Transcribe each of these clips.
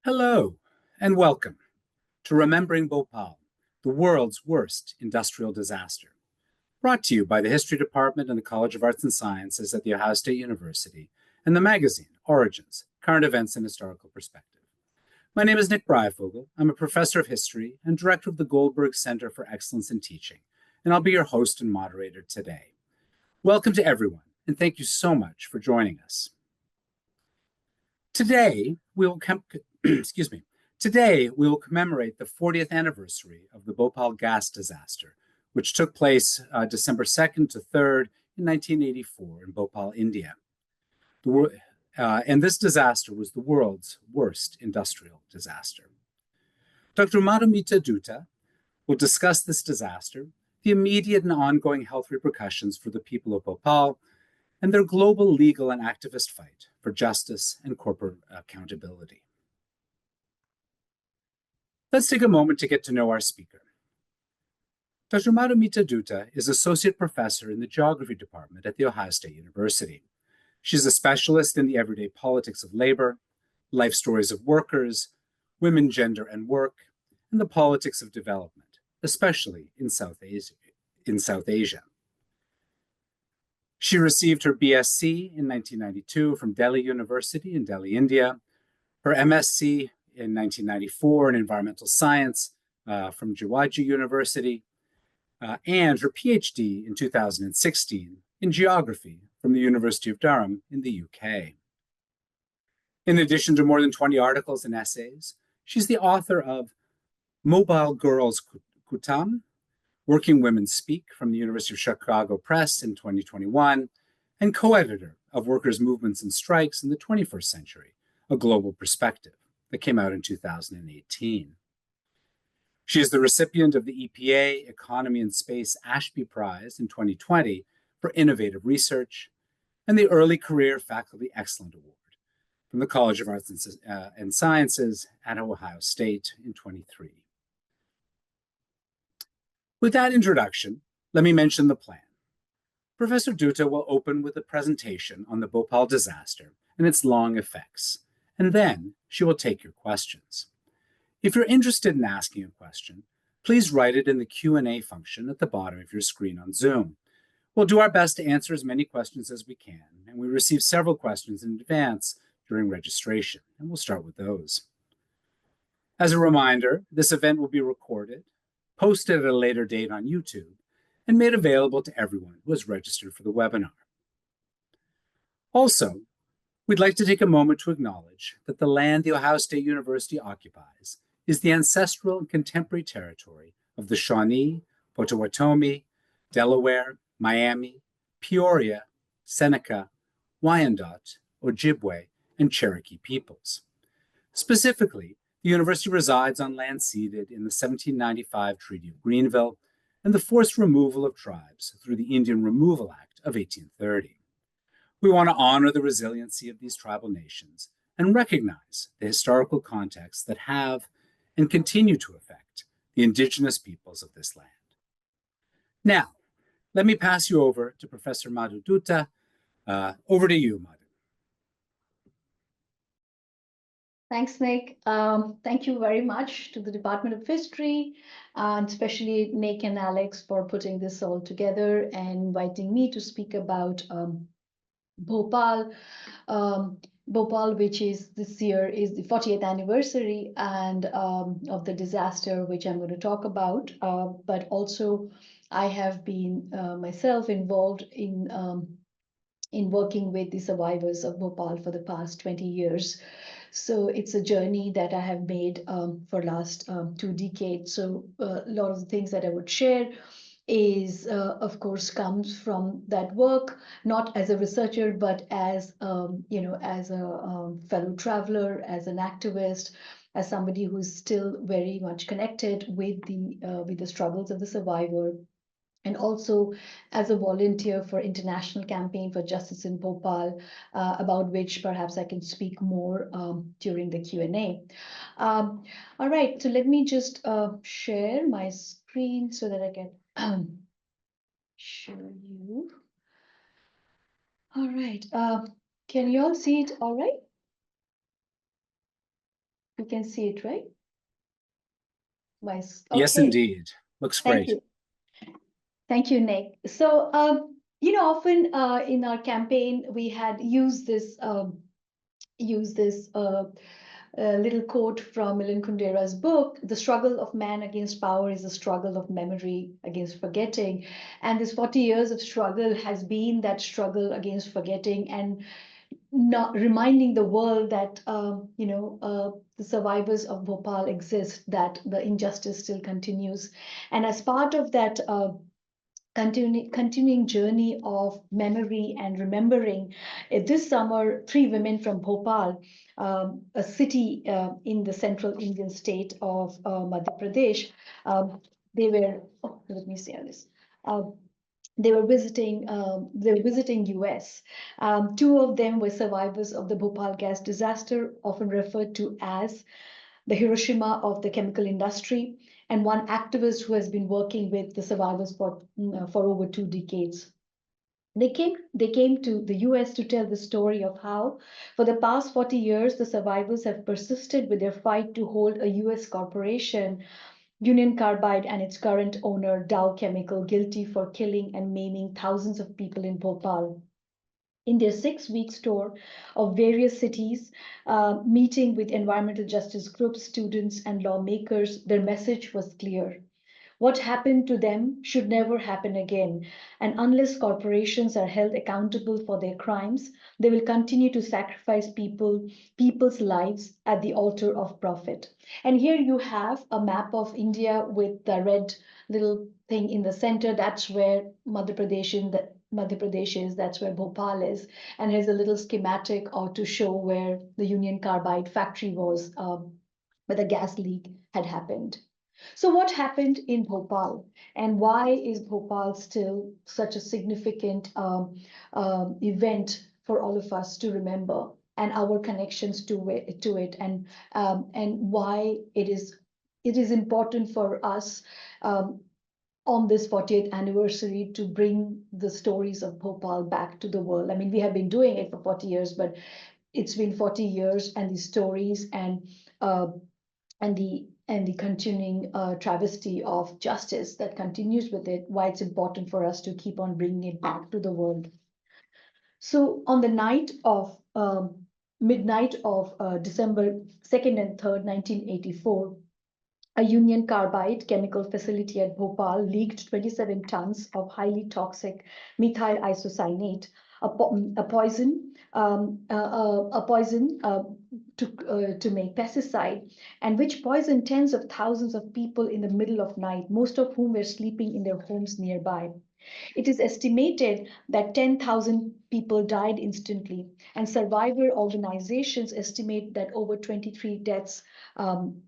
Hello, and welcome to Remembering Bhopal, the world's worst industrial disaster. Brought to you by the History Department and the College of Arts and Sciences at The Ohio State University and the magazine Origins, Current Events and Historical Perspective. My name is Nick Breifogel. I'm a professor of history and director of the Goldberg Center for Excellence in Teaching, and I'll be your host and moderator today. Welcome to everyone, and thank you so much for joining us. Today, we will commemorate the 40th anniversary of the Bhopal Gas Disaster, which took place December 2nd to 3rd in 1984 in Bhopal, India. And this disaster was the world's worst industrial disaster. Dr. Madhumita Dutta will discuss this disaster, the immediate and ongoing health repercussions for the people of Bhopal, and their global legal and activist fight for justice and corporate accountability. Let's take a moment to get to know our speaker. Dr. Madhumita Dutta is Associate Professor in the Geography Department at The Ohio State University. She's a specialist in the everyday politics of labor, life stories of workers, women, gender, and work, and the politics of development, especially in South Asia. She received her BSc in 1992 from Delhi University in Delhi, India, her MSc in 1994 in environmental science from Jiwaji University, and her PhD in 2016 in geography from the University of Durham in the UK. In addition to more than 20 articles and essays, she's the author of Mobile Girls Kutam, Working Women Speak from the University of Chicago Press in 2021, and co-editor of Workers' Movements and Strikes in the 21st Century, A Global Perspective, that came out in 2018. She is the recipient of the EPA Economy and Space Ashby Prize in 2020 for innovative research and the Early Career Faculty Excellent Award from the College of Arts and Sciences at Ohio State in 2023. With that introduction, let me mention the plan. Professor Dutta will open with a presentation on the Bhopal disaster and its long effects, and then she will take your questions. If you're interested in asking a question, please write it in the Q&A function at the bottom of your screen on Zoom. We'll do our best to answer as many questions as we can, and we received several questions in advance during registration, and we'll start with those. As a reminder, this event will be recorded, posted at a later date on YouTube, and made available to everyone who has registered for the webinar. Also, we'd like to take a moment to acknowledge that the land the Ohio State University occupies is the ancestral and contemporary territory of the Shawnee, Potawatomi, Delaware, Miami, Peoria, Seneca, Wyandot, Ojibwe, and Cherokee peoples. Specifically, the university resides on land ceded in the 1795 Treaty of Greenville and the forced removal of tribes through the Indian Removal Act of 1830. We want to honor the resiliency of these tribal nations and recognize the historical contexts that have and continue to affect the indigenous peoples of this land. Now, let me pass you over to Professor Madhu Dutta. Over to you, Madhu. Thanks, Nick. Thank you very much to the Department of History, and especially Nick and Alex for putting this all together and inviting me to speak about Bhopal. Bhopal, which is this year is the 40th anniversary and of the disaster, which I'm going to talk about. But also, I have been myself involved in working with the survivors of Bhopal for the past 20 years. So it's a journey that I have made for last 2 decades. So a lot of the things that I would share is, of course, comes from that work, not as a researcher, but as as a fellow traveler, as an activist, as somebody who's still very much connected with the struggles of the survivor, and also as a volunteer for International Campaign for Justice in Bhopal, about which perhaps I can speak more during the Q&A. All right, so let me just share my screen so that I can show you. All right, can you all see it all right? You can see it, right? Yes, Okay. indeed. Looks Thank great. you. Thank you, Nick. So, often in our campaign, we had used this little quote from Milan Kundera's book, "The struggle of man against power is a struggle of memory against forgetting." And this 40 years of struggle has been that struggle against forgetting and not reminding the world that, the survivors of Bhopal exist, that the injustice still continues. And as part of that, continuing journey of memory and remembering. This summer, three women from Bhopal, a city in the central Indian state of Madhya Pradesh, they were, oh, let me say this. Um, they were visiting US. Two of them were survivors of the Bhopal gas disaster, often referred to as the Hiroshima of the chemical industry, and one activist who has been working with the survivors for over 2 decades. They came to the US to tell the story of how, for the past 40 years, the survivors have persisted with their fight to hold a US corporation, Union Carbide, and its current owner, Dow Chemical, guilty for killing and maiming thousands of people in Bhopal. In their 6 week tour of various cities, meeting with environmental justice groups, students, and lawmakers, their message was clear. What happened to them should never happen again. And unless corporations are held accountable for their crimes, they will continue to sacrifice people's lives at the altar of profit. And here you have a map of India with the red little thing in the center. That's where Madhya Pradesh is, that's where Bhopal is. And here's a little schematic to show where the Union Carbide factory was, where the gas leak had happened. So, what happened in Bhopal, and why is Bhopal still such a significant event for all of us to remember, and our connections to it, and why it is important for us on this 40th anniversary to bring the stories of Bhopal back to the world. I mean, we have been doing it for 40 years, but it's been 40 years, and the stories uh, and the continuing travesty of justice that continues with it, why it's important for us to keep on bringing it back to the world. So on the night of midnight of December 2nd and 3rd, 1984, a Union Carbide chemical facility at Bhopal leaked 27 tons of highly toxic methyl isocyanate, a poison, to make pesticide, and which poisoned tens of thousands of people in the middle of night, most of whom were sleeping in their homes nearby. It is estimated that 10,000 people died instantly, and survivor organizations estimate that over 23 deaths um,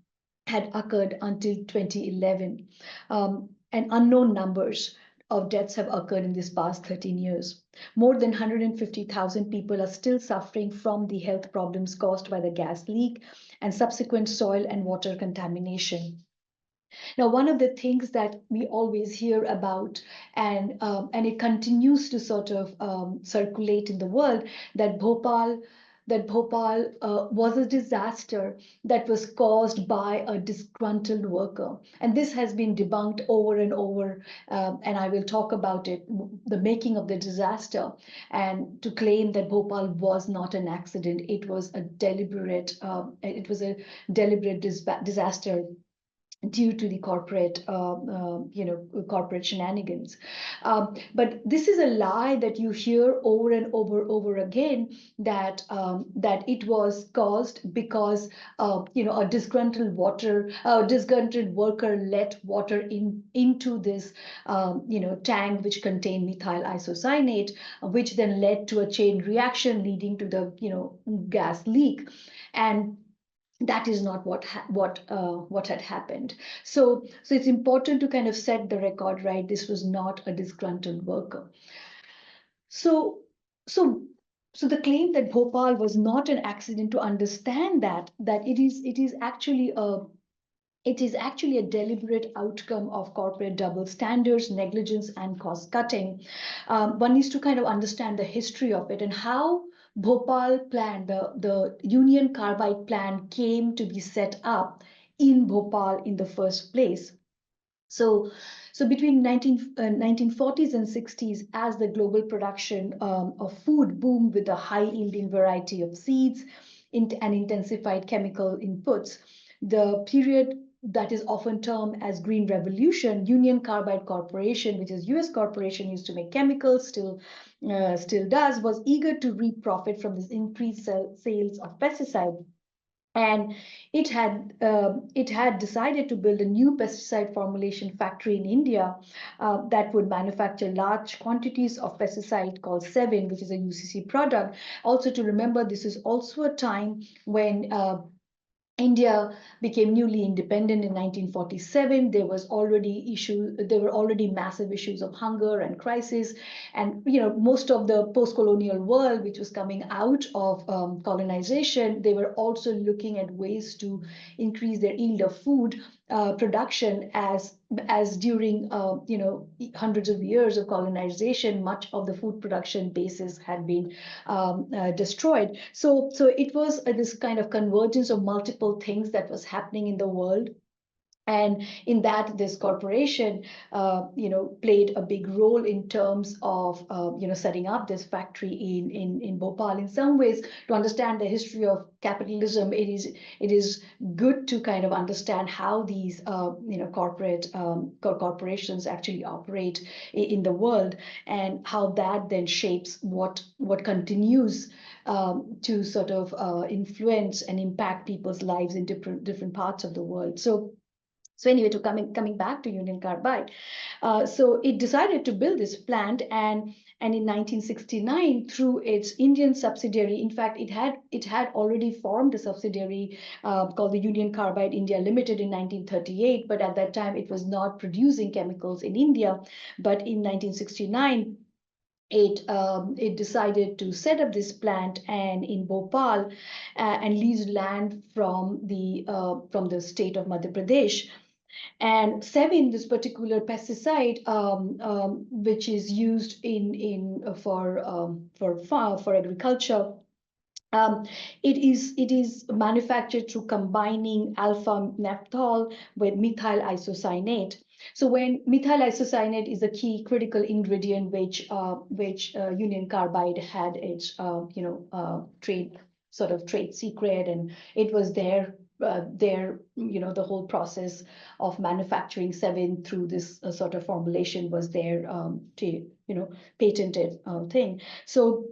had occurred until 2011, and unknown numbers of deaths have occurred in this past 13 years. More than 150,000 people are still suffering from the health problems caused by the gas leak and subsequent soil and water contamination. Now, one of the things that we always hear about, and it continues to sort of circulate in the world, that Bhopal was a disaster that was caused by a disgruntled worker, and this has been debunked over and over. And I will talk about it, the making of the disaster, and to claim that Bhopal was not an accident, it was a deliberate disaster due to the corporate shenanigans. But this is a lie that you hear over and over again, that it was caused because a disgruntled worker let water into this tank which contained methyl isocyanate, which then led to a chain reaction leading to the gas leak. And that is not what had happened. So it's important to kind of set the record right. This was not a disgruntled worker. So so so the claim that Bhopal was not an accident, to understand that it is actually it is actually a deliberate outcome of corporate double standards, negligence, and cost cutting. One needs to kind of understand the history of it and how Bhopal plan, the Union Carbide plan, came to be set up in Bhopal in the first place. So, between 1940s and 60s, as the global production of food boomed with a high-yielding variety of seeds and intensified chemical inputs, the period that is often termed as Green Revolution, Union Carbide Corporation, which is U.S. corporation used to make chemicals, still does, was eager to reap profit from this increased sales of pesticide. And it had decided to build a new pesticide formulation factory in India that would manufacture large quantities of pesticide called Sevin, which is a UCC product. Also to remember, this is also a time when India became newly independent in 1947. There were already massive issues of hunger and crisis, and most of the post-colonial world, which was coming out of colonization, they were also looking at ways to increase their yield of food production, as during hundreds of years of colonization, much of the food production basis had been destroyed. So it was this kind of convergence of multiple things that was happening in the world. And in that, this corporation, played a big role in terms of, setting up this factory in Bhopal. In some ways, to understand the history of capitalism, it is good to kind of understand how these, corporations actually operate in the world, and how that then shapes what continues to sort of influence and impact people's lives in different parts of the world. So anyway, to coming back to Union Carbide, so it decided to build this plant, and in 1969, through its Indian subsidiary, in fact, it had already formed a subsidiary called the Union Carbide India Limited in 1938, but at that time it was not producing chemicals in India. But in 1969, it decided to set up this plant and in Bhopal, and lease land from the state of Madhya Pradesh. And Sevin, this particular pesticide, which is used for agriculture, it is manufactured through combining alpha naphthol with methyl isocyanate. So when methyl isocyanate is a key critical ingredient, which Union Carbide had its trade secret, and it was the whole process of manufacturing Sevin through this sort of formulation was their patented thing. So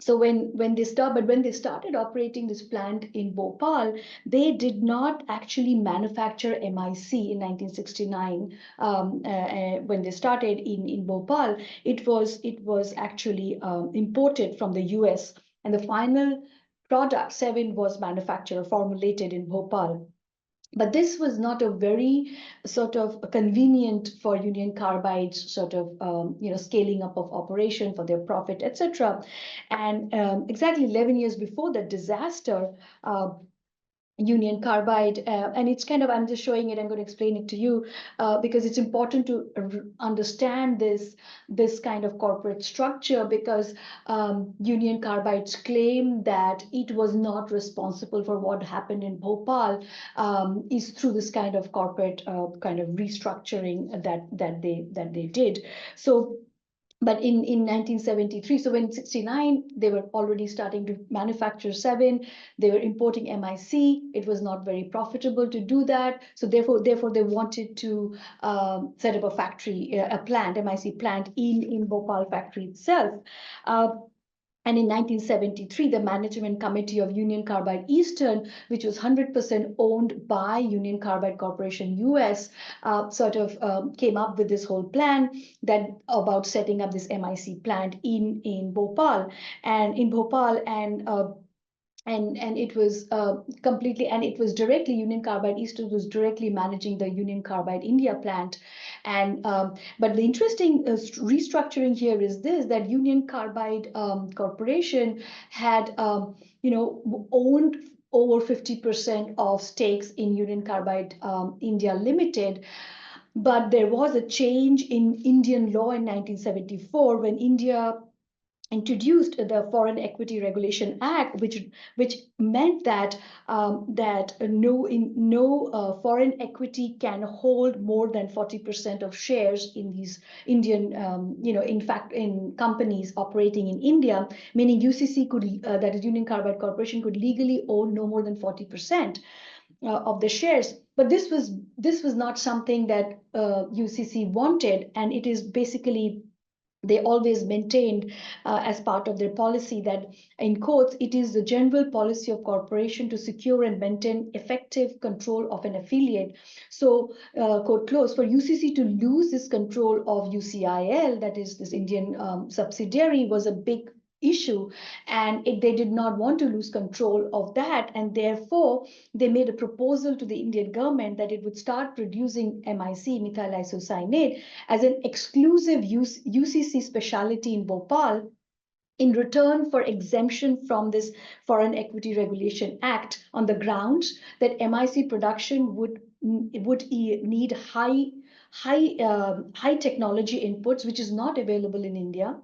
when they started operating this plant in Bhopal, they did not actually manufacture MIC in 1969. When they started in Bhopal, it was actually imported from the US, and the final product Sevin was manufactured or formulated in Bhopal. But this was not a very sort of convenient for Union Carbide's sort of scaling up of operation for their profit, etc. And exactly 11 years before the disaster, Union Carbide, and it's kind of, I'm just showing it, I'm going to explain it to you because it's important to understand this kind of corporate structure, because Union Carbide's claim that it was not responsible for what happened in Bhopal is through this kind of corporate kind of restructuring that they did. But in 1973, so in 69, they were already starting to manufacture Sevin. They were importing MIC. It was not very profitable to do that. So therefore they wanted to set up a factory, a plant, MIC plant in Bhopal factory itself. And in 1973, the Management Committee of Union Carbide Eastern, which was 100% owned by Union Carbide Corporation US, came up with this whole plan that about setting up this MIC plant in Bhopal. And in Bhopal, and it was completely, and it was directly, Union Carbide Eastern was directly managing the Union Carbide India plant. And but the interesting restructuring here is this, that Union Carbide Corporation had owned over 50% of stakes in Union Carbide India Limited. But there was a change in Indian law in 1974 when India introduced the Foreign Equity Regulation Act, which meant that no foreign equity can hold more than 40% of shares in these Indian, in fact, in companies operating in India, meaning UCC could, that is Union Carbide Corporation, could legally own no more than 40% of the shares. But this was not something that UCC wanted, and it is basically they always maintained as part of their policy that, in quotes, it is the general policy of corporation to secure and maintain effective control of an affiliate. So, quote close, for UCC to lose this control of UCIL, that is this Indian subsidiary, was a big issue, and they did not want to lose control of that, and therefore they made a proposal to the Indian government that it would start producing MIC, methyl isocyanate, as an exclusive UCC specialty in Bhopal in return for exemption from this Foreign Equity Regulation Act on the grounds that MIC production would need high technology inputs, which is not available in India,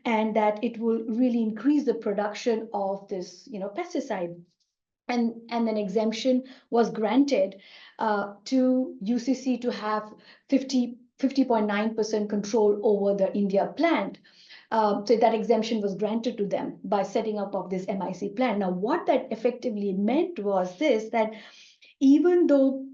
and that it will really increase the production of this, pesticide. And an exemption was granted to UCC to have 50.9% control over the India plant. So that exemption was granted to them by setting up of this MIC plant. Now, what that effectively meant was this, that even though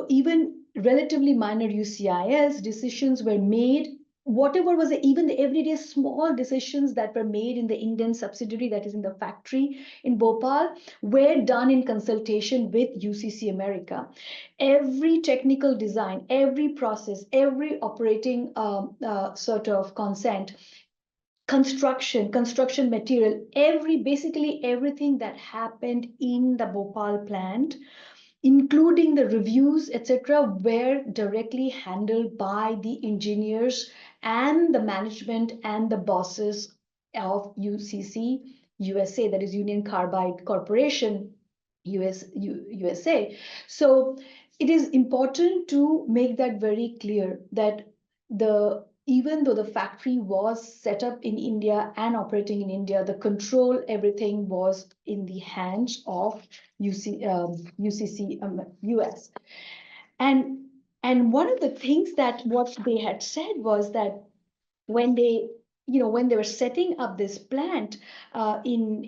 even relatively minor UCIS decisions were made, whatever was even the everyday small decisions that were made in the Indian subsidiary, that is in the factory in Bhopal, were done in consultation with UCC America. Every technical design, every process, every operating sort of consent, construction material, basically everything that happened in the Bhopal plant, including the reviews, etc., were directly handled by the engineers and the management and the bosses of UCC USA, that is Union Carbide Corporation USA. So it is important to make that very clear that even though the factory was set up in India and operating in India, the control, everything was in the hands of UCC US. And one of the things that what they had said was that when they were setting up this plant in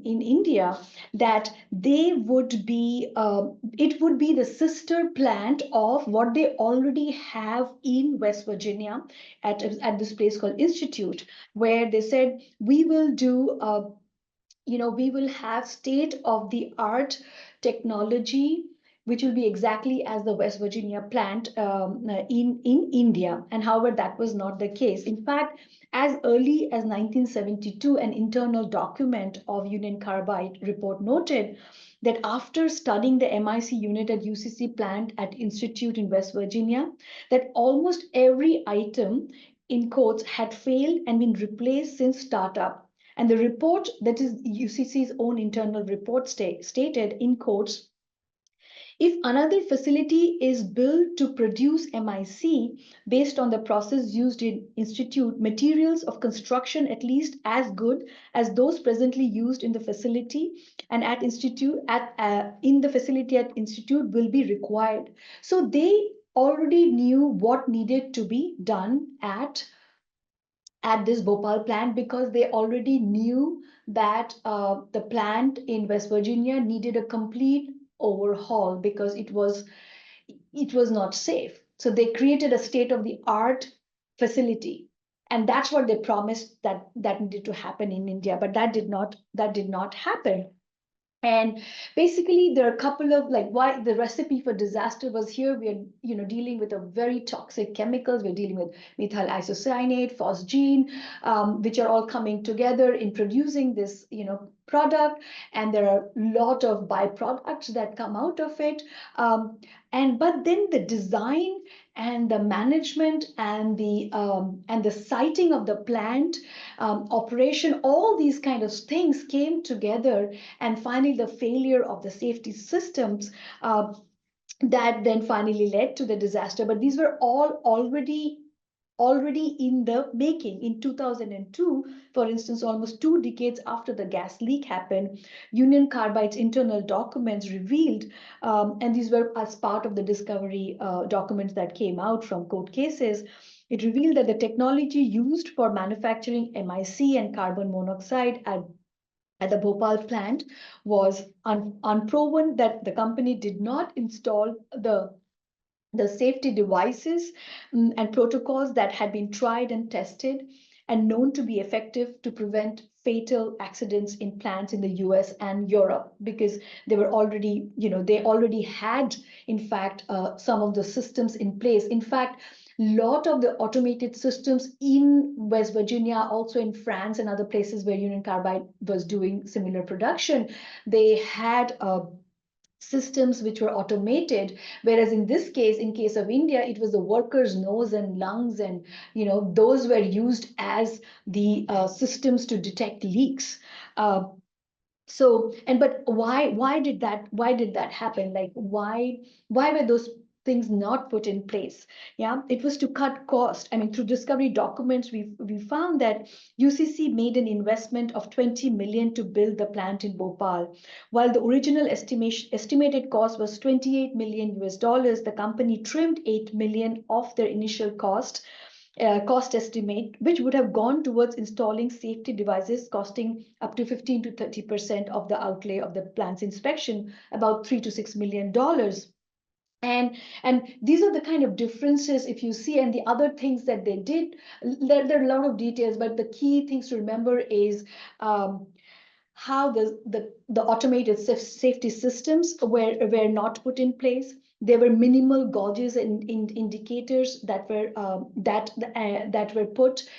India, that they would be it would be the sister plant of what they already have in West Virginia at this place called Institute, where they said we will do we will have state-of-the-art technology, which will be exactly as the West Virginia plant in India. And however, that was not the case. In fact, as early as 1972, an internal document of Union Carbide report noted that after studying the MIC unit at UCC plant at Institute in West Virginia, that almost every item, in quotes, had failed and been replaced since startup. And the report, that is UCC's own internal report, stated, in quotes, if another facility is built to produce MIC based on the process used in Institute, materials of construction at least as good as those presently used in the facility and at Institute, in the facility at Institute will be required. So they already knew what needed to be done at this Bhopal plant, because they already knew that the plant in West Virginia needed a complete overhaul because it was not safe. So they created a state-of-the-art facility, and that's what they promised that needed to happen in India, but that did not happen. And basically, there are a couple of why the recipe for disaster was here. We are dealing with a very toxic chemicals. We're dealing with methyl isocyanate, phosgene, which are all coming together in producing this product. And there are a lot of byproducts that come out of it. But then the design and the management and the siting of the plant operation, all these kind of things came together, and finally the failure of the safety systems that then finally led to the disaster. But these were all already in the making. In 2002, for instance, almost 2 decades after the gas leak happened, Union Carbide's internal documents revealed, and these were as part of the discovery documents that came out from court cases, it revealed that the technology used for manufacturing MIC and carbon monoxide at the Bhopal plant was unproven, that the company did not install the safety devices and protocols that had been tried and tested and known to be effective to prevent fatal accidents in plants in the US and Europe, because they were already, they already had, in fact, some of the systems in place. In fact, lot of the automated systems in West Virginia, also in France and other places where Union Carbide was doing similar production, they had systems which were automated, whereas in this case, in case of India, it was the worker's nose and lungs, and those were used as the systems to detect leaks. But why did that happen? Like, why were those things not put in place? Yeah, it was to cut cost. I mean, through discovery documents, we found that UCC made an investment of 20 million to build the plant in Bhopal, while the original estimated cost was 28 million US dollars. The company trimmed 8 million off their initial cost estimate, which would have gone towards installing safety devices, costing up to 15 to 30% of the outlay of the plant's inspection, about $3 to $6 million. And these are the kind of differences, if you see, and the other things that they did. There are a lot of details, but the key things to remember is how the automated safety systems were not put in place. There were minimal gauges and indicators that were put.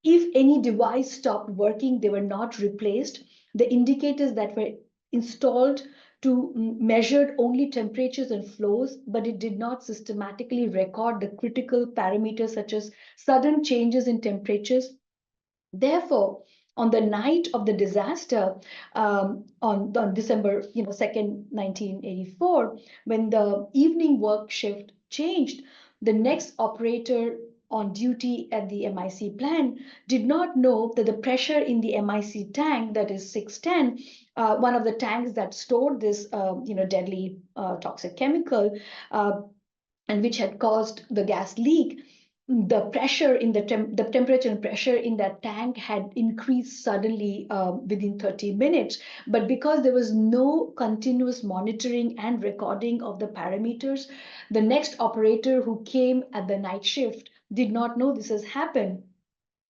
If any device stopped working, they were not replaced. The indicators that were installed to measured only temperatures and flows, but it did not systematically record the critical parameters such as sudden changes in temperatures. Therefore, on the night of the disaster, on December 2nd, 1984, when the evening work shift changed, the next operator on duty at the MIC plant did not know that the pressure in the MIC tank, that is 610, one of the tanks that stored this deadly toxic chemical, and which had caused the gas leak, the pressure in the temperature and pressure in that tank had increased suddenly within 30 minutes. But because there was no continuous monitoring and recording of the parameters, the next operator who came at the night shift did not know this has happened.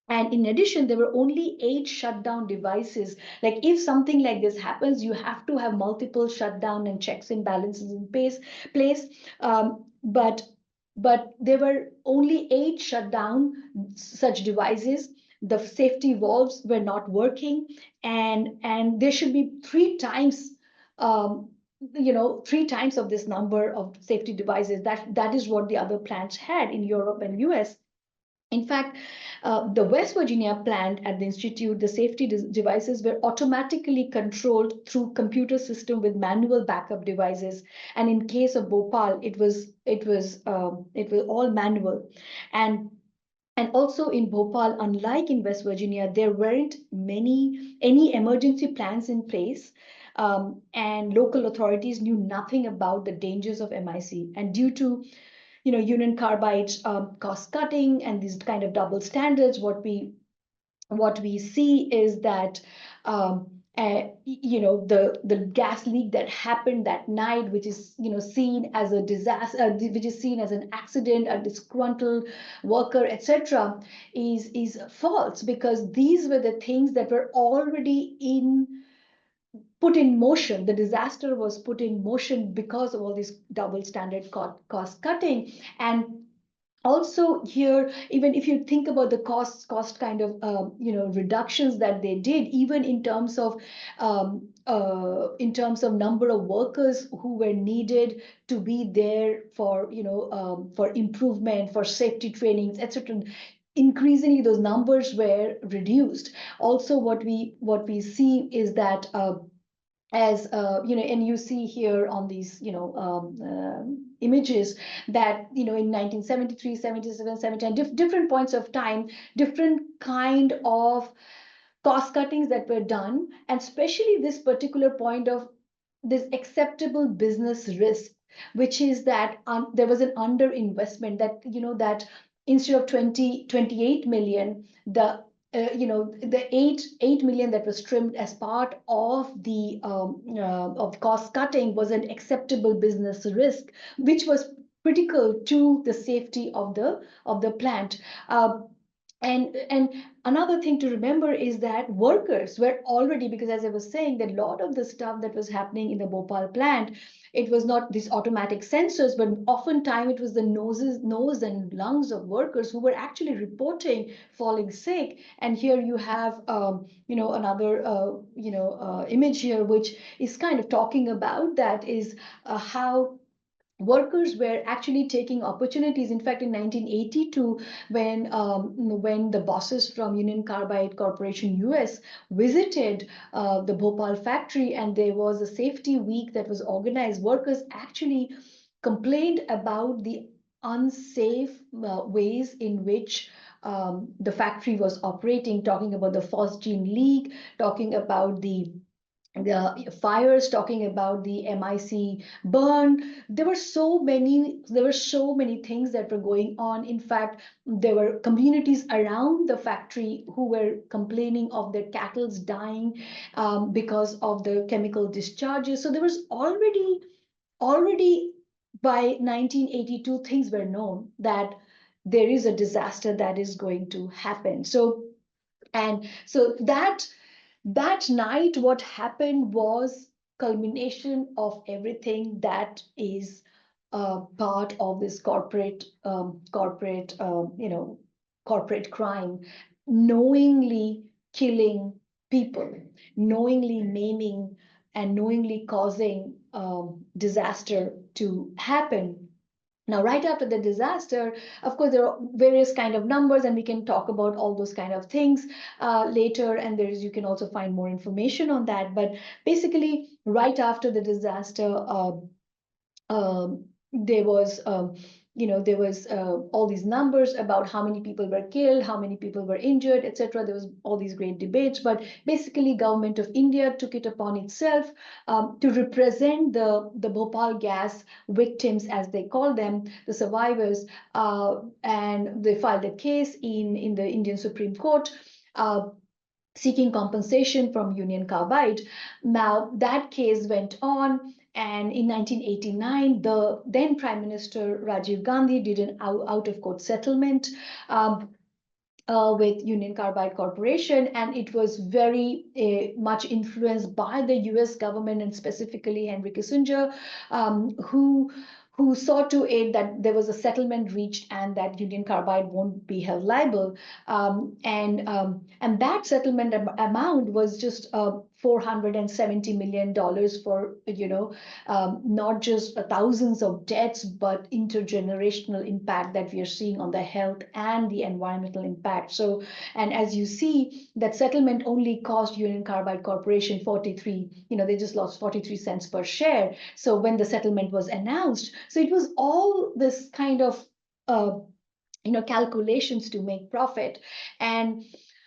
And in addition, there were only 8 shutdown devices. Like, if something like this happens, you have to have multiple shutdown and checks and balances in place. But there were only 8 shutdown such devices. The safety valves were not working, and there should be 3 times, 3 times of this number of safety devices. That is what the other plants had in Europe and US. In fact, the West Virginia plant at the Institute, the safety devices were automatically controlled through computer system with manual backup devices. And in case of Bhopal, it was all manual. And also in Bhopal, unlike in West Virginia, there weren't any emergency plans in place. And local authorities knew nothing about the dangers of MIC. And due to Union Carbide's cost cutting and these kind of double standards, what we see is that the gas leak that happened that night, which is seen as a disaster, which is seen as an accident, a disgruntled worker, etc., is false, because these were the things that were already put in motion. The disaster was put in motion because of all this double standard cost cutting. And also here, even if you think about the cost kind of reductions that they did, even in terms of number of workers who were needed to be there for for improvement, for safety trainings, etc. Increasingly those numbers were reduced. Also what we see is that as and you see here on these images that in 1973, 77, 79, different points of time, different kind of cost cuttings that were done, and especially this particular point of this acceptable business risk, which is that there was an underinvestment, that that instead of 28 million, the 8 million that was trimmed as part of the of cost cutting was an acceptable business risk, which was critical to the safety of the plant. And another thing to remember is that workers were already, because as I was saying, that a lot of the stuff that was happening in the Bhopal plant, it was not these automatic sensors, but oftentimes it was the nose and lungs of workers who were actually reporting falling sick. And here you have, another, image here, which is kind of talking about that, is how workers were actually taking opportunities. In fact, in 1982, when the bosses from Union Carbide Corporation US visited the Bhopal factory, and there was a safety week that was organized, workers actually complained about the unsafe ways in which the factory was operating, talking about the phosgene leak, talking about the fires, talking about the MIC burn. There were so many things that were going on. In fact, there were communities around the factory who were complaining of their cattle's dying because of the chemical discharges. So there was already by 1982 things were known that there is a disaster that is going to happen. So that night, what happened was culmination of everything that is part of this corporate crime, knowingly killing people, knowingly maiming, and knowingly causing disaster to happen. Now, right after the disaster, of course, there are various kind of numbers, and we can talk about all those kind of things later. And you can also find more information on that. But basically, right after the disaster, there was all these numbers about how many people were killed, how many people were injured, etc. There was all these great debates, but basically government of India took it upon itself to represent the Bhopal gas victims, as they call them, the survivors, and they filed a case in the Indian Supreme Court seeking compensation from Union Carbide. Now, that case went on, and in 1989, the then Prime Minister Rajiv Gandhi did an out-of-court settlement with Union Carbide Corporation, and it was very much influenced by the US government, and specifically Henry Kissinger, who saw to it that there was a settlement reached and that Union Carbide won't be held liable. And that settlement amount was just $470 million for, not just thousands of deaths, but intergenerational impact that we are seeing on the health and the environmental impact. So, and as you see, that settlement only cost Union Carbide Corporation 43, they just lost 43 cents per share. So when the settlement was announced, so it was all this kind of calculations to make profit. And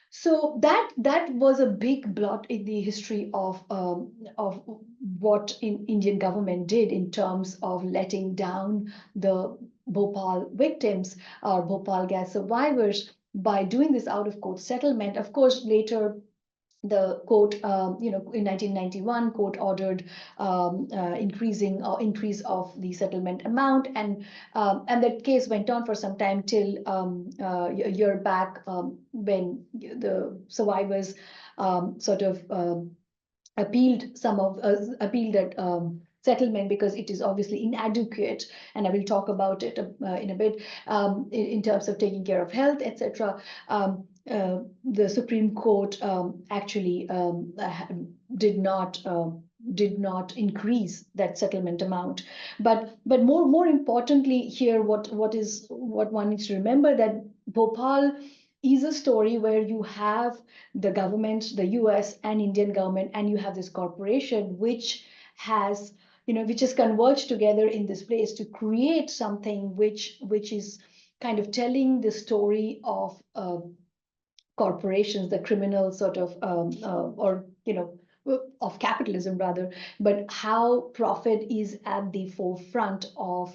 so that was a big blot in the history of what Indian government did in terms of letting down the Bhopal victims or Bhopal gas survivors by doing this out of court settlement. Of course, later the court, in 1991, court ordered increase of the settlement amount, and that case went on for some time till a year back, when the survivors sort of appealed that settlement because it is obviously inadequate, and I will talk about it in a bit, in terms of taking care of health, etc. The Supreme Court actually did not increase that settlement amount. But more importantly here, what one needs to remember, that Bhopal is a story where you have the government, the US and Indian government, and you have this corporation which has, which has converged together in this place to create something which is kind of telling the story of corporations, the criminal sort of, or of capitalism rather, but how profit is at the forefront of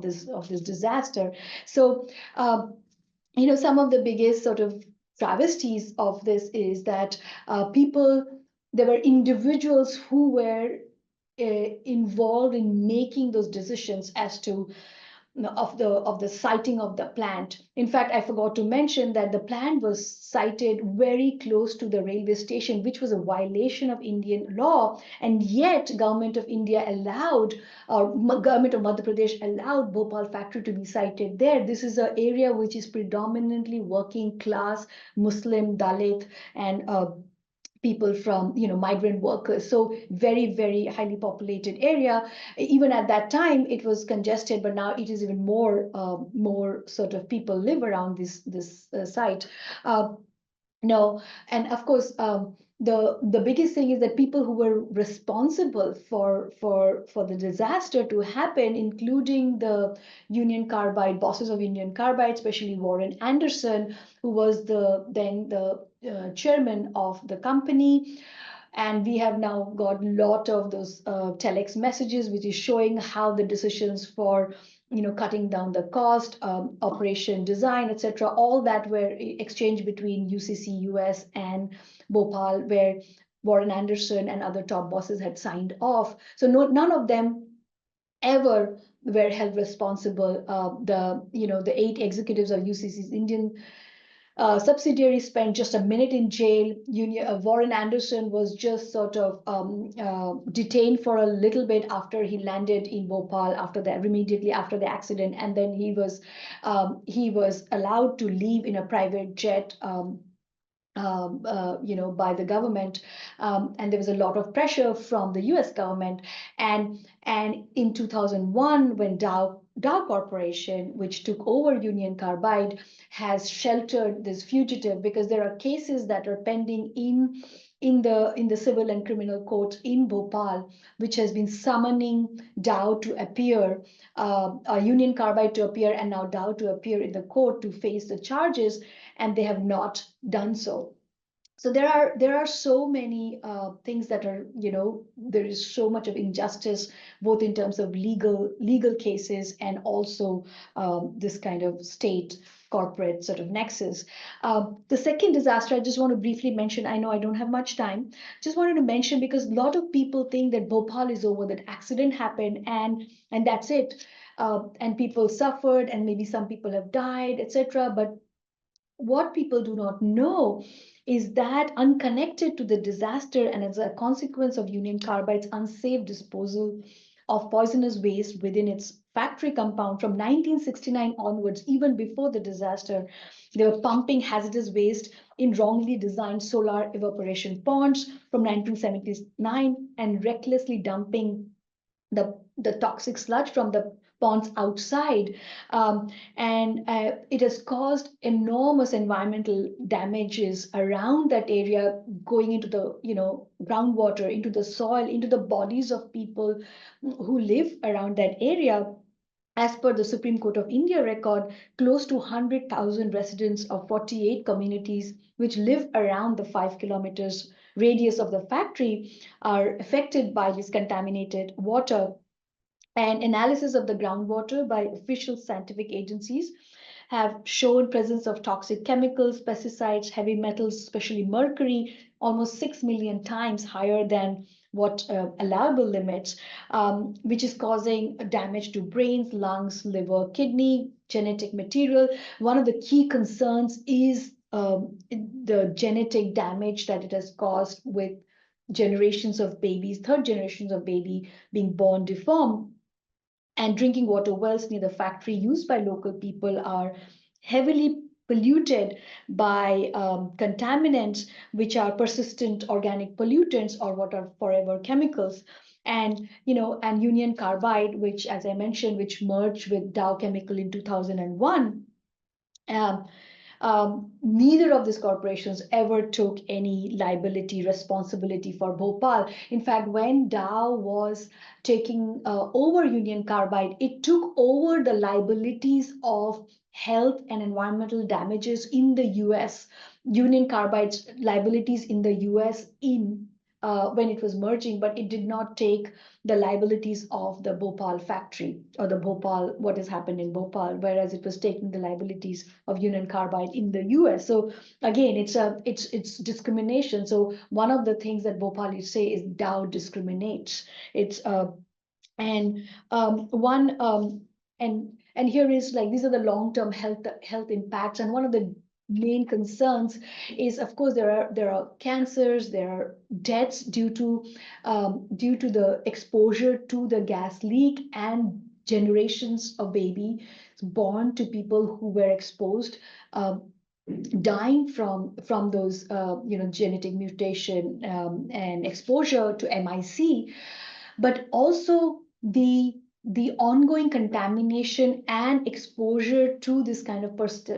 this disaster. So some of the biggest sort of travesties of this is that there were individuals who were involved in making those decisions as to of the siting of the plant. In fact, I forgot to mention that the plant was sited very close to the railway station, which was a violation of Indian law, and yet government of India allowed, or government of Madhya Pradesh allowed Bhopal factory to be sited there. This is an area which is predominantly working class, Muslim, Dalit, and people from migrant workers, so very highly populated area. Even at that time it was congested, but now it is even more sort of people live around this site. No, and of course, the biggest thing is that people who were responsible for the disaster to happen, including the Union Carbide bosses of Union Carbide, especially Warren Anderson, who was then the chairman of the company. And we have now got a lot of those telex messages, which is showing how the decisions for cutting down the cost, operation design, etc., all that were exchanged between UCC, US, and Bhopal, where Warren Anderson and other top bosses had signed off. So none of them ever were held responsible. The 8 executives of UCC's Indian subsidiary spent just a minute in jail. Warren Anderson was just sort of detained for a little bit after he landed in Bhopal, immediately after the accident, and then he was allowed to leave in a private jet. By the government, and there was a lot of pressure from the U.S. government. And in 2001, when Dow Corporation, which took over Union Carbide, has sheltered this fugitive, because there are cases that are pending in the civil and criminal courts in Bhopal, which has been summoning Dow to appear, Union Carbide to appear, and now Dow to appear in the court to face the charges, and they have not done so. So there are so many things that are, there is so much of injustice, both in terms of legal cases and also this kind of state corporate sort of nexus. The second disaster I just want to briefly mention, I know I don't have much time, just wanted to mention, because a lot of people think that Bhopal is over, that accident happened and that's it. And people suffered, and maybe some people have died, etc. But what people do not know is that, unconnected to the disaster and as a consequence of Union Carbide's unsafe disposal of poisonous waste within its factory compound from 1969 onwards, even before the disaster, they were pumping hazardous waste in wrongly designed solar evaporation ponds from 1979 and recklessly dumping the toxic sludge from the ponds outside, and it has caused enormous environmental damages around that area, going into the groundwater, into the soil, into the bodies of people who live around that area. As per the Supreme Court of India record, close to 100,000 residents of 48 communities which live around the 5 kilometers radius of the factory are affected by this contaminated water. And analysis of the groundwater by official scientific agencies have shown presence of toxic chemicals, pesticides, heavy metals, especially mercury, almost 6 million times higher than what allowable limits, which is causing damage to brains, lungs, liver, kidney, genetic material. One of the key concerns is the genetic damage that it has caused with generations of babies, third generations of baby being born deformed, and drinking water wells near the factory used by local people are heavily polluted by contaminants, which are persistent organic pollutants or what are forever chemicals. And and union carbide, which, as I mentioned, which merged with Dow Chemical in 2001. um, Neither of these corporations ever took any liability responsibility for Bhopal. In fact, when Dow was taking over Union Carbide, it took over the liabilities of health and environmental damages in the US. Union Carbide's liabilities in the US in when it was merging, but it did not take the liabilities of the Bhopal factory or the Bhopal, what has happened in Bhopal, whereas it was taking the liabilities of Union Carbide in the US. So again, it's discrimination. So one of the things that Bhopalis say is Dow discriminates. It's and one and here is like these are the long-term health impacts, and one of the main concerns is, of course, there are cancers, there are deaths due to the exposure to the gas leak, and generations of baby born to people who were exposed dying from those genetic mutation and exposure to MIC, but also the ongoing contamination and exposure to this kind of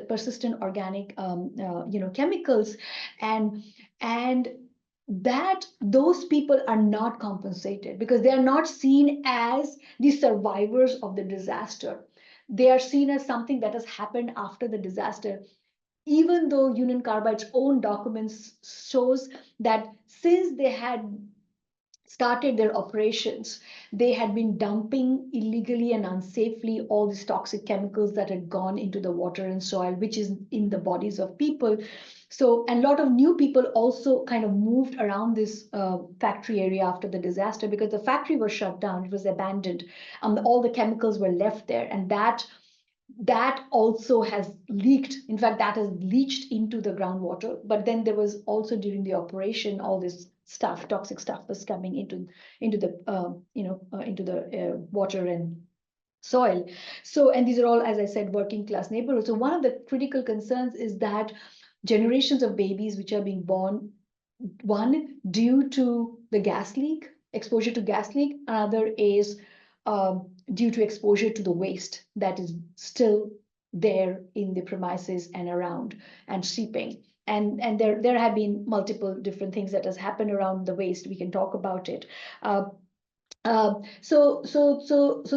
persistent organic chemicals, and that those people are not compensated because they are not seen as the survivors of the disaster. They are seen as something that has happened after the disaster, even though Union Carbide's own documents shows that since they had started their operations, they had been dumping illegally and unsafely all these toxic chemicals that had gone into the water and soil, which is in the bodies of people. So, and a lot of new people also kind of moved around this factory area after the disaster because the factory was shut down, it was abandoned, all the chemicals were left there, and that also has leaked. In fact, that has leached into the groundwater. But then there was also during the operation, all this stuff, toxic stuff, was coming into the into the water and soil. So, and these are all, as I said, working class neighborhoods. So one of the critical concerns is that generations of babies which are being born, one due to the gas leak, exposure to gas leak, another is due to exposure to the waste that is still there in the premises and around and seeping. And there have been multiple different things that has happened around the waste. We can talk about it. So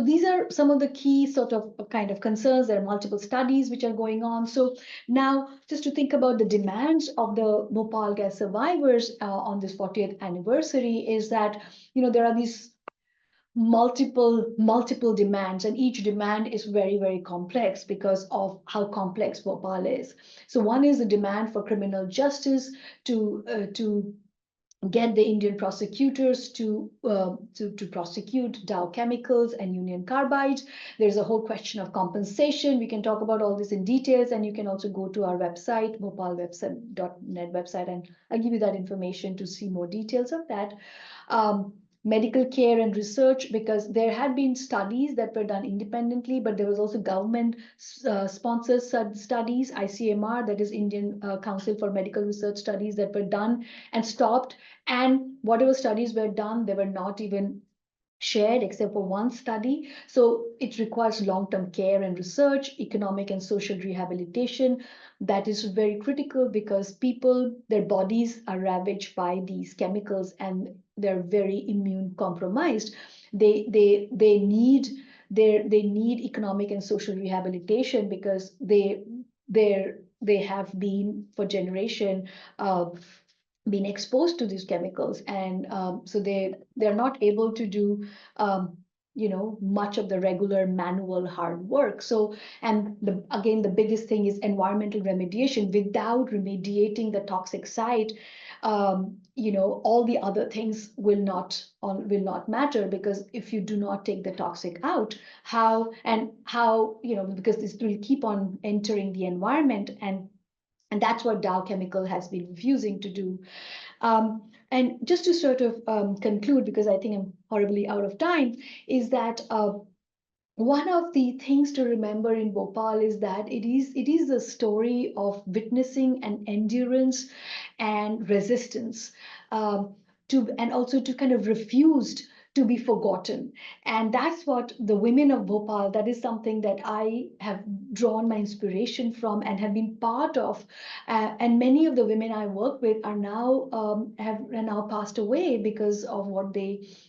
these are some of the key sort of kind of concerns. There are multiple studies which are going on. So now just to think about the demands of the Bhopal gas survivors on this 40th anniversary is that, there are these multiple demands, and each demand is very, very complex because of how complex Bhopal is. So one is the demand for criminal justice to get the Indian prosecutors to prosecute Dow Chemicals and Union Carbide. There's a whole question of compensation. We can talk about all this in details, and you can also go to our website, bhopalwebsite.net website, and I'll give you that information to see more details of that. Medical care and research, because there had been studies that were done independently, but there was also government sponsored studies, ICMR, that is Indian Council for Medical Research Studies, that were done and stopped. And whatever studies were done, they were not even shared except for one study. So it requires long-term care and research, economic and social rehabilitation. That is very critical because people, their bodies are ravaged by these chemicals and they're very immune compromised. They need economic and social rehabilitation because they have been for generation been exposed to these chemicals, and so they're not able to do much of the regular manual hard work. So, and again, the biggest thing is environmental remediation. Without remediating the toxic site, all the other things will not matter, because if you do not take the toxic out, how because this will keep on entering the environment, And that's what Dow Chemical has been refusing to do. And just to sort of conclude, because I think I'm horribly out of time, is that one of the things to remember in Bhopal is that it is a story of witnessing and endurance and resistance, to and also to kind of refused to be forgotten. And that's what the women of Bhopal, that is something that I have drawn my inspiration from and have been part of. And many of the women I work with are now are now passed away because of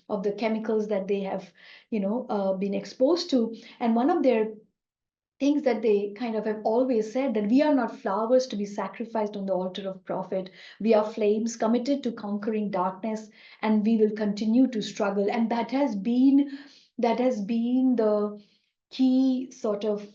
of the chemicals that they have been exposed to. And one of their things that they kind of have always said, that we are not flowers to be sacrificed on the altar of profit. We are flames committed to conquering darkness, and we will continue to struggle. And that has been the key sort of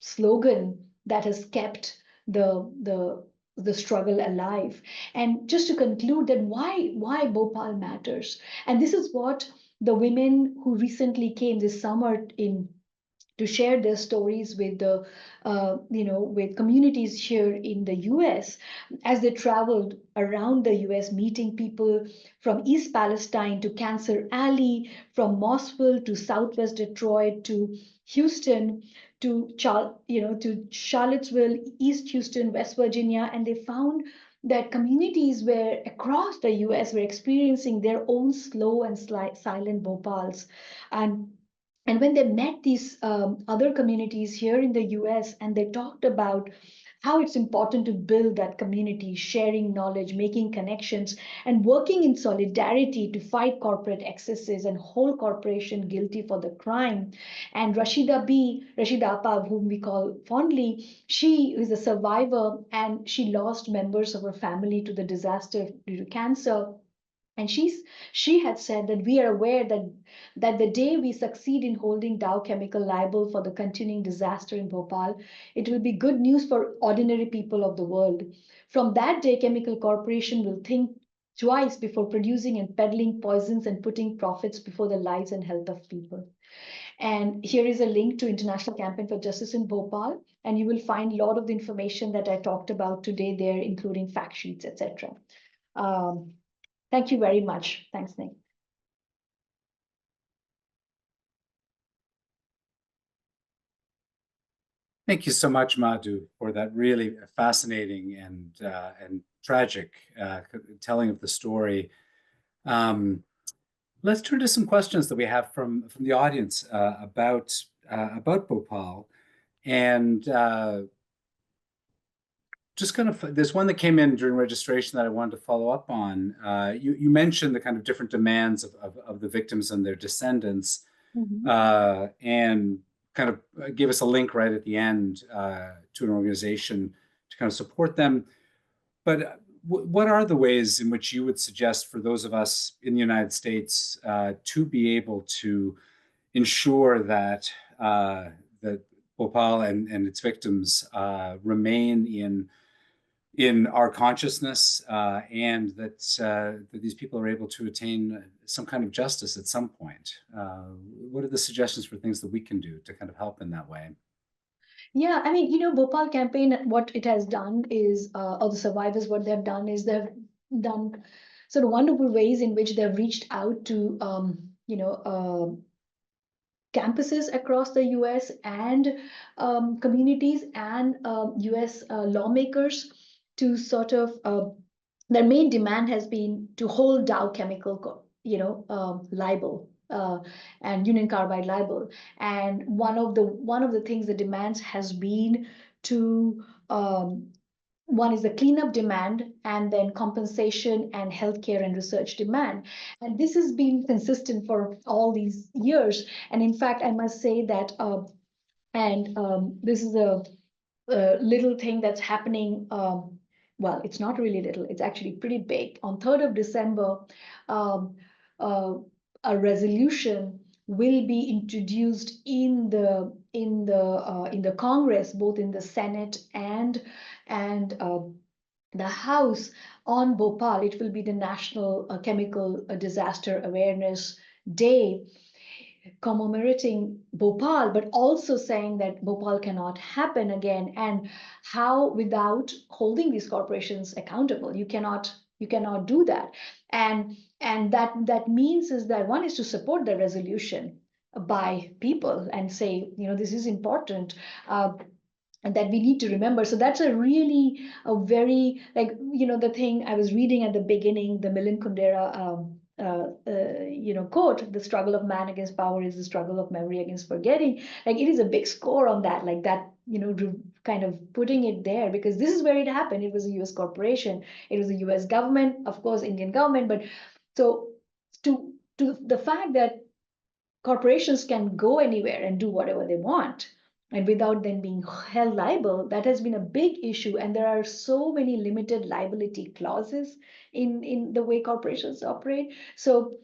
slogan that has kept the struggle alive. And just to conclude, that why Bhopal matters, and this is what the women who recently came this summer in to share their stories with the with communities here in the US, as they traveled around the US, meeting people from East Palestine to Cancer Alley, from Mossville to Southwest Detroit to Houston to to Charlottesville, East Houston, West Virginia. And they found that communities were across the US were experiencing their own slow and silent Bhopals. And when they met these other communities here in the US, and they talked about how it's important to build that community, sharing knowledge, making connections, and working in solidarity to fight corporate excesses and hold corporation guilty for the crime. And Rashida Appa, whom we call fondly, she is a survivor, and she lost members of her family to the disaster due to cancer. And she had said that we are aware that the day we succeed in holding Dow Chemical liable for the continuing disaster in Bhopal, it will be good news for ordinary people of the world. From that day, Chemical Corporation will think twice before producing and peddling poisons and putting profits before the lives and health of people. And here is a link to International Campaign for Justice in Bhopal, and you will find a lot of the information that I talked about today there, including fact sheets, etc. Um, Thank you very much. Thanks, Nick. Thank you so much, Madhu, for that really fascinating and tragic telling of the story. Let's turn to some questions that we have from the audience about Bhopal, and just kind of there's one that came in during registration that I wanted to follow up on. You mentioned the kind of different demands of the victims and their descendants, and kind of gave us a link right at the end to an organization to kind of support them. But what are the ways in which you would suggest for those of us in the United States to be able to ensure that that Bhopal and its victims remain in our consciousness, and that these people are able to attain some kind of justice at some point? What are the suggestions for things that we can do to kind of help in that way? Yeah, I mean, Bhopal campaign, what it has done is, or the survivors, what they've done is they've done sort of wonderful ways in which they've reached out to, campuses across the US and communities and US lawmakers to sort of, their main demand has been to hold Dow Chemical, liable, and Union Carbide liable. And one of the things the demands has been to, one is the cleanup demand, and then compensation and healthcare and research demand. And this has been consistent for all these years. And in fact, I must say that, this is a little thing that's happening. Well, it's not really little, it's actually pretty big. On 3rd of December, um, uh, a resolution will be introduced in the Congress, both in the Senate and the House, on Bhopal. It will be the National Chemical Disaster Awareness Day. commemorating Bhopal, but also saying that Bhopal cannot happen again, and how without holding these corporations accountable, you cannot do that. And that means is that one is to support the resolution by people and say, this is important. And that we need to remember. So that's a very, like, the thing I was reading at the beginning, the Milind Kundera quote, the struggle of man against power is the struggle of memory against forgetting. Like, it is a big score on that, like that, kind of putting it there, because this is where it happened. It was a US corporation, it was a US government, of course, Indian government. But so to the fact that corporations can go anywhere and do whatever they want, and without then being held liable, that has been a big issue. And there are so many limited liability clauses in the way corporations operate. So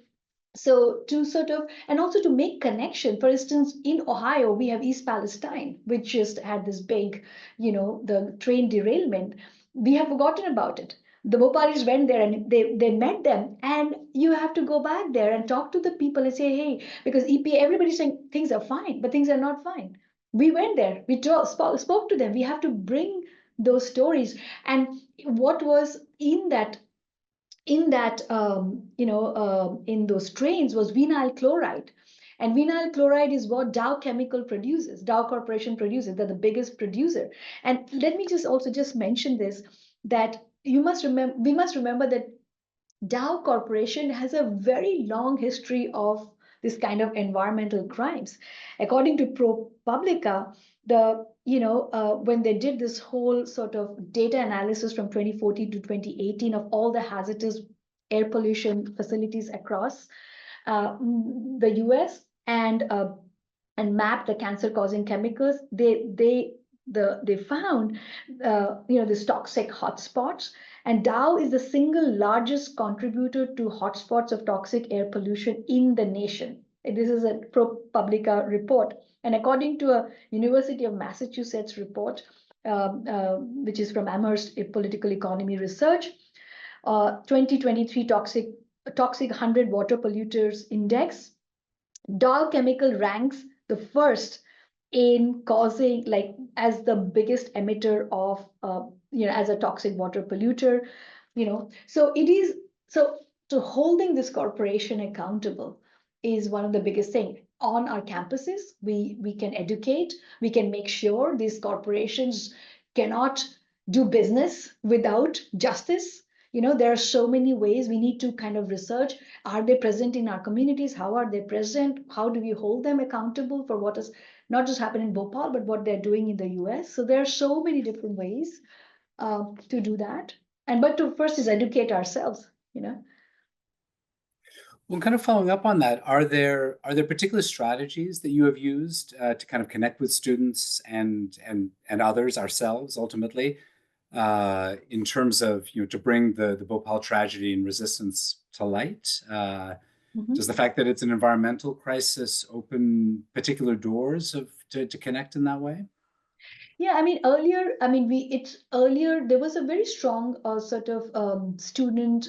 to sort of, and also to make connection, for instance, in Ohio, we have East Palestine, which just had this big, the train derailment. We have forgotten about it. The Bhopalis went there and they met them, and you have to go back there and talk to the people and say, hey, because EPA, everybody's saying things are fine, but things are not fine. We went there, we spoke to them. We have to bring those stories. And what was in those trains was vinyl chloride. And vinyl chloride is what Dow Chemical produces, Dow Corporation produces. They're the biggest producer. And let me just mention this, that we must remember that Dow Corporation has a very long history of this kind of environmental crimes. According to ProPublica, when they did this whole sort of data analysis from 2014 to 2018 of all the hazardous air pollution facilities across the US, and mapped the cancer-causing chemicals, they found these toxic hotspots. And Dow is the single largest contributor to hotspots of toxic air pollution in the nation. This is a ProPublica report. And according to a University of Massachusetts report, which is from Amherst Political Economy Research, 2023 toxic 100 water polluters index, Dow Chemical ranks the first in causing, like, as the biggest emitter of as a toxic water polluter. So it is, so to holding this corporation accountable is one of the biggest thing. On our campuses, we can educate, we can make sure these corporations cannot do business without justice. There are so many ways we need to kind of research. Are they present in our communities? How are they present? How do we hold them accountable for what is not just happened in Bhopal, but what they're doing in the US? So there are so many different ways to do that. But to first is educate ourselves. Well, kind of following up on that, are there particular strategies that you have used to kind of connect with students and others, ourselves, ultimately, in terms of to bring the Bhopal tragedy and resistance to light? Does the fact that it's an environmental crisis open particular doors to connect in that way? Yeah, earlier there was a very strong sort of student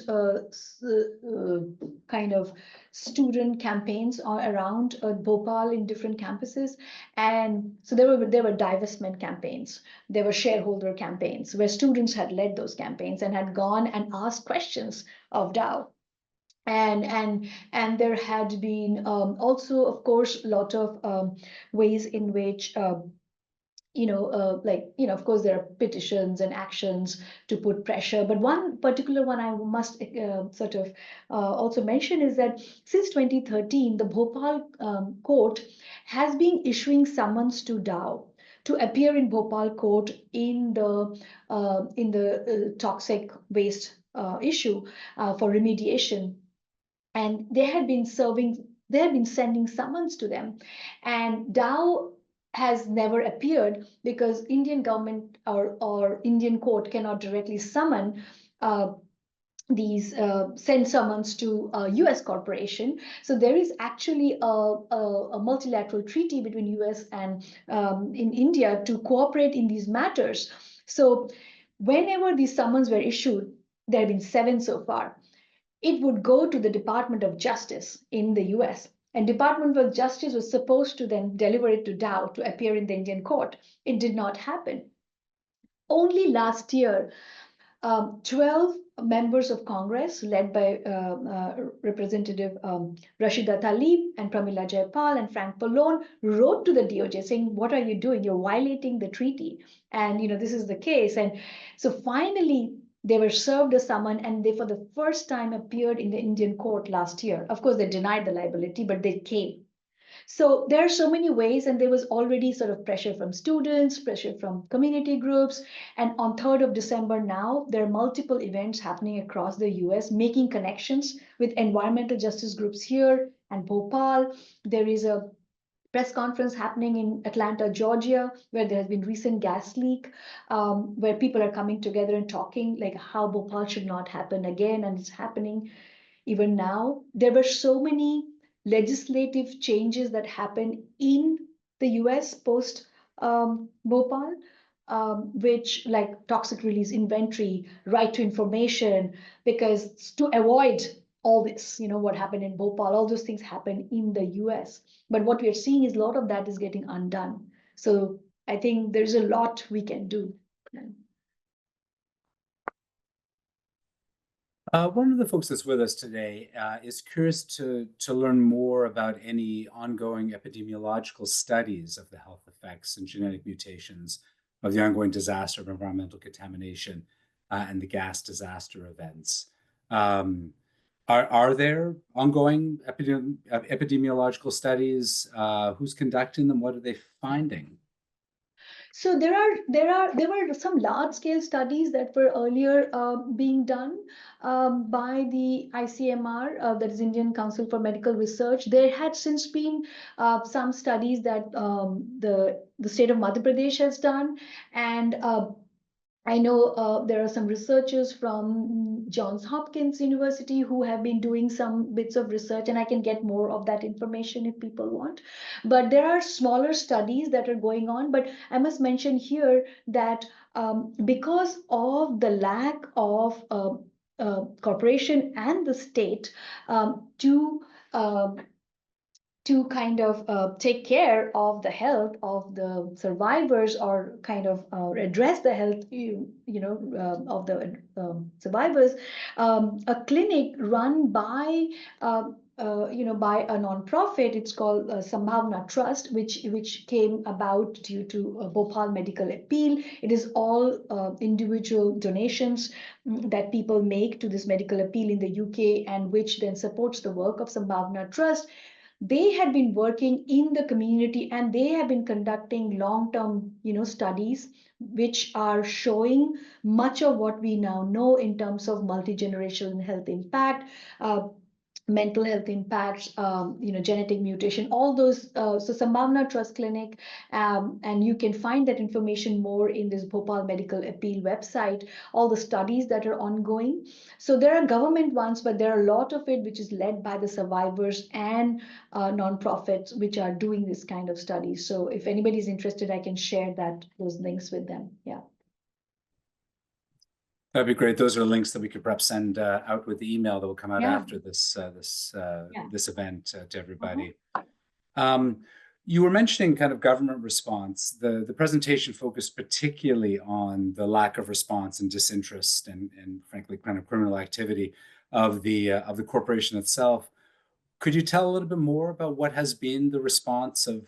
kind of student campaigns around Bhopal in different campuses. And so there were divestment campaigns, there were shareholder campaigns where students had led those campaigns and had gone and asked questions of Dow. And there had been also, of course, a lot of ways in which of course, there are petitions and actions to put pressure. But one particular one I must also mention is that since 2013, the Bhopal court has been issuing summons to Dow to appear in Bhopal court in the toxic waste issue for remediation. And they had been sending summons to them. And Dow has never appeared because Indian government or Indian court cannot directly summon send summons to a US corporation. So there is actually a multilateral treaty between US and in India to cooperate in these matters. So whenever these summons were issued, there have been 7 so far, it would go to the Department of Justice in the US. And Department of Justice was supposed to then deliver it to Dow to appear in the Indian court. It did not happen. Only last year, 12 members of Congress, led by Representative Rashida Tlaib and Pramila Jayapal and Frank Pallone, wrote to the DOJ saying, "What are you doing? You're violating the treaty." And this is the case. And so finally, they were served a summon, and they, for the first time, appeared in the Indian court last year. Of course, they denied the liability, but they came. So there are so many ways, and there was already sort of pressure from students, pressure from community groups. And on 3rd of December now, there are multiple events happening across the US, making connections with environmental justice groups here and Bhopal. There is a press conference happening in Atlanta, Georgia, where there has been recent gas leak, where people are coming together and talking like how Bhopal should not happen again, and it's happening even now. There were so many legislative changes that happened in the US post Bhopal, which like toxic release inventory, right to information, because to avoid all this, what happened in Bhopal, all those things happen in the US. But what we are seeing is a lot of that is getting undone. So I think there's a lot we can do. One of the folks that's with us today is curious to learn more about any ongoing epidemiological studies of the health effects and genetic mutations of the ongoing disaster of environmental contamination and the gas disaster events. Are there ongoing epidemiological studies? Who's conducting them? What are they finding? So there were some large scale studies that were earlier being done by the ICMR, that is Indian Council for Medical Research. There had since been some studies that the state of Madhya Pradesh has done, and I know there are some researchers from Johns Hopkins University who have been doing some bits of research, and I can get more of that information if people want. But there are smaller studies that are going on. But I must mention here that because of the lack of corporation and the state to kind of take care of the health of the survivors, or kind of address the health, of the survivors, a clinic run by by a non-profit. It's called Sambhavna Trust, which came about due to a Bhopal medical appeal. It is all individual donations that people make to this medical appeal in the UK, and which then supports the work of Sambhavna Trust. They had been working in the community, and they have been conducting long-term studies which are showing much of what we now know in terms of multi-generational health impact, mental health impacts, genetic mutation, all those. So Sambhavna Trust Clinic, and you can find that information more in this Bhopal Medical Appeal website, all the studies that are ongoing. So there are government ones, but there are a lot of it which is led by the survivors and non-profits which are doing this kind of studies. So if anybody is interested, I can share those links with them. Yeah. That'd be great. Those are links that we could perhaps send out with the email that will come out Yeah. after this this event to everybody. Uh-huh. You were mentioning kind of government response. The presentation focused particularly on the lack of response and disinterest and frankly kind of criminal activity of the corporation itself. Could you tell a little bit more about what has been the response of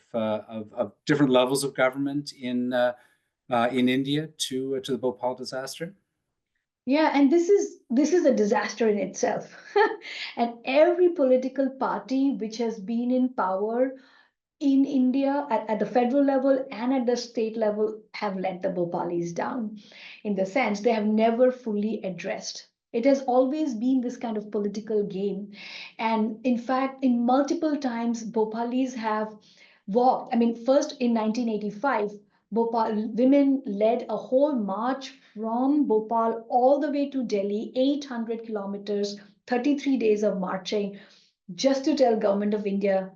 different levels of government in India to the Bhopal disaster? Yeah, and this is a disaster in itself. And every political party which has been in power in India at the federal level and at the state level have let the Bhopalis down, in the sense they have never fully addressed. It has always been this kind of political game. And in fact, in multiple times, Bhopalis have walked. I mean, first in 1985, Bhopal women led a whole march from Bhopal all the way to Delhi, 800 kilometers, 33 days of marching, just to tell government of India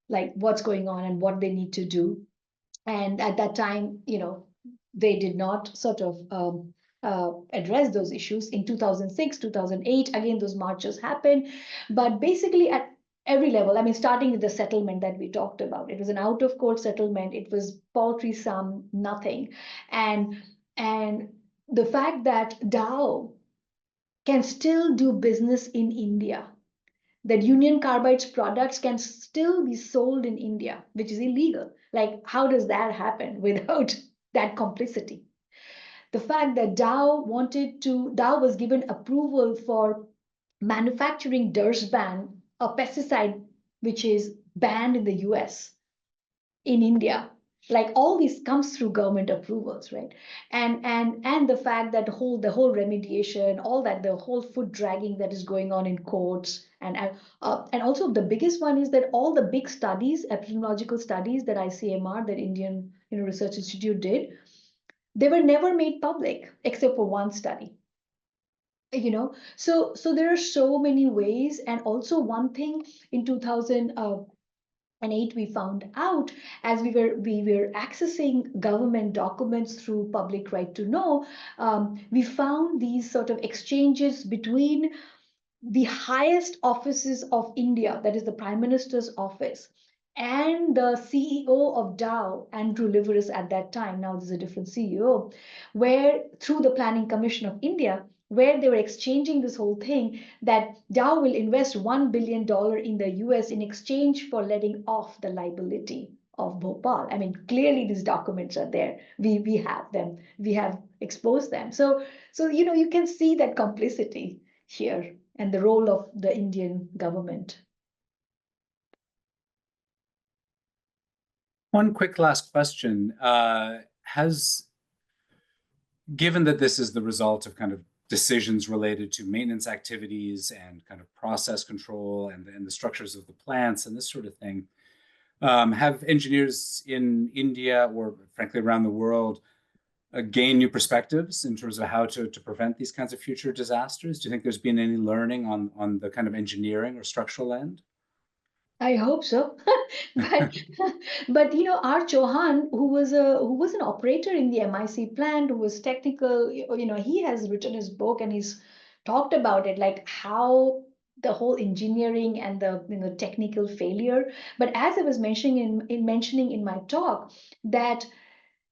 like what's going on and what they need to do. And at that time, they did not sort of address those issues. In 2006, 2008, again, those marches happened. But basically, every level. I mean, starting with the settlement that we talked about. It was an out-of-court settlement. It was paltry sum, nothing. And the fact that Dow can still do business in India, that Union Carbide's products can still be sold in India, which is illegal. Like, how does that happen without that complicity? The fact that Dow was given approval for manufacturing Dursban, a pesticide which is banned in the US, in India. Like, all this comes through government approvals, right? And the fact that the whole remediation, all that, the whole foot dragging that is going on in courts, and also the biggest one is that all the big studies, epidemiological studies that ICMR, that Indian Research Institute did, they were never made public except for one study. So there are so many ways. And also, one thing in 2008 we found out, as we were accessing government documents through public right to know, we found these sort of exchanges between the highest offices of India, that is the Prime Minister's office, and the CEO of Dow, Andrew Liveris, at that time. Now there's a different CEO, where through the Planning Commission of India, where they were exchanging this whole thing, that Dow will invest $1 billion in the US in exchange for letting off the liability of Bhopal. I mean, clearly these documents are there. We have them. We have exposed them. So you can see that complicity here and the role of the Indian government. One quick last question. Given that this is the result of kind of decisions related to maintenance activities and kind of process control and the structures of the plants and this sort of thing, have engineers in India, or frankly around the world, gain new perspectives in terms of how to prevent these kinds of future disasters? Do you think there's been any learning on the kind of engineering or structural end? I hope so. but but R. Chauhan, who was an operator in the MIC plant, who was technical, he has written his book and he's talked about it, like how the whole engineering and the technical failure. But as I was mentioning in my talk, that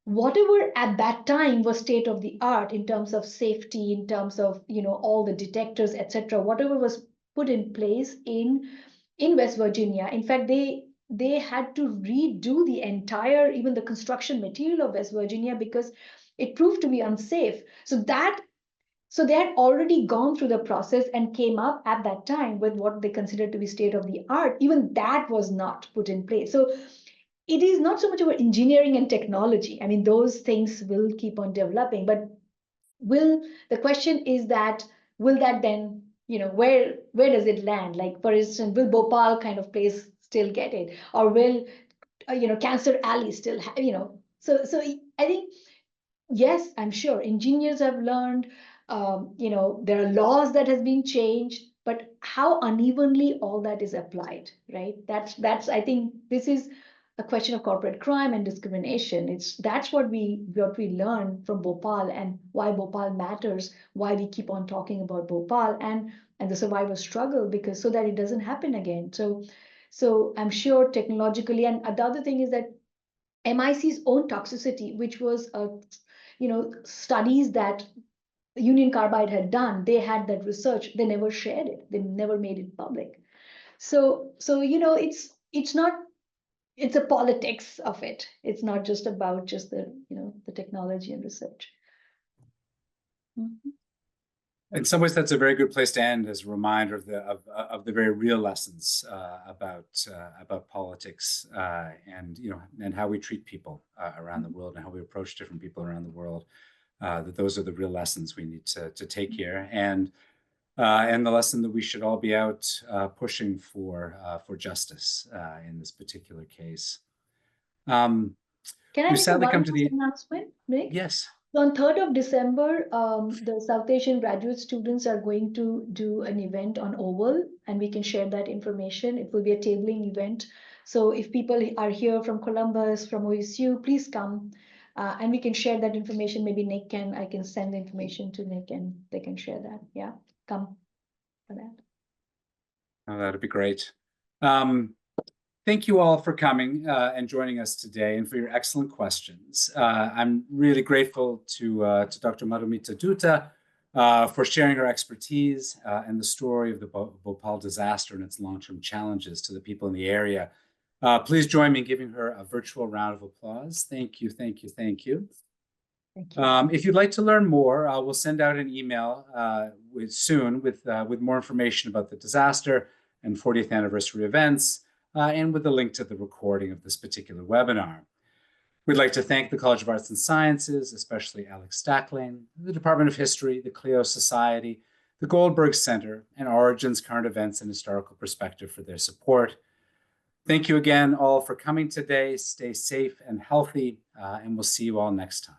whatever at that time was state of the art in terms of safety, in terms of all the detectors, etc., whatever was put in place in West Virginia. In fact, they had to redo the entire, even the construction material of West Virginia, because it proved to be unsafe. So they had already gone through the process and came up at that time with what they considered to be state of the art. Even that was not put in place. So it is not so much about engineering and technology. I mean, those things will keep on developing, but the question is that, will that then, where does it land? Like, for instance, will Bhopal kind of place still get it, or will Cancer Alley still have, so I think, yes, I'm sure engineers have learned, there are laws that has been changed, but how unevenly all that is applied, right? That's I think this is a question of corporate crime and discrimination. That's what we learn from Bhopal, and why Bhopal matters, why we keep on talking about Bhopal and the survivor struggle, because so that it doesn't happen again. So I'm sure technologically, and the other thing is that MIC's own toxicity, which was studies that Union Carbide had done, they had that research, they never shared it, they never made it public. So it's not, it's a politics of it. It's not just about just the technology and research. Mm-hmm. In some ways, that's a very good place to end, as a reminder of the very real lessons about politics and how we treat people around the world, and how we approach different people around the world. That those are the real lessons we need to take here, and the lesson that we should all be out pushing for justice in this particular case. Can I make one last announcement, Nick? Yes. So on 3rd of December, the South Asian graduate students are going to do an event on Oval, and we can share that information. It will be a tabling event. So if people are here from Columbus, from OSU, please come, and we can share that information. Maybe I can send the information to Nick and they can share that. Yeah, come for that. Oh, that'd be great. Thank you all for coming and joining us today and for your excellent questions. I'm really grateful to Dr. Madhumita Dutta for sharing her expertise and the story of the Bhopal disaster and its long-term challenges to the people in the area. Please join me in giving her a virtual round of applause. Thank you, thank you, thank you. Thank you. If you'd like to learn more, we'll send out an email soon with more information about the disaster and 40th anniversary events, and with a link to the recording of this particular webinar. We'd like to thank the College of Arts and Sciences, especially Alex Stackling, the Department of History, the Clio Society, the Goldberg Center, and Origins Current Events and Historical Perspective for their support. Thank you again all for coming today. Stay safe and healthy, and we'll see you all next time.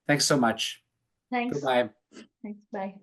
Thanks so much. Thanks. Goodbye. Thanks. Bye.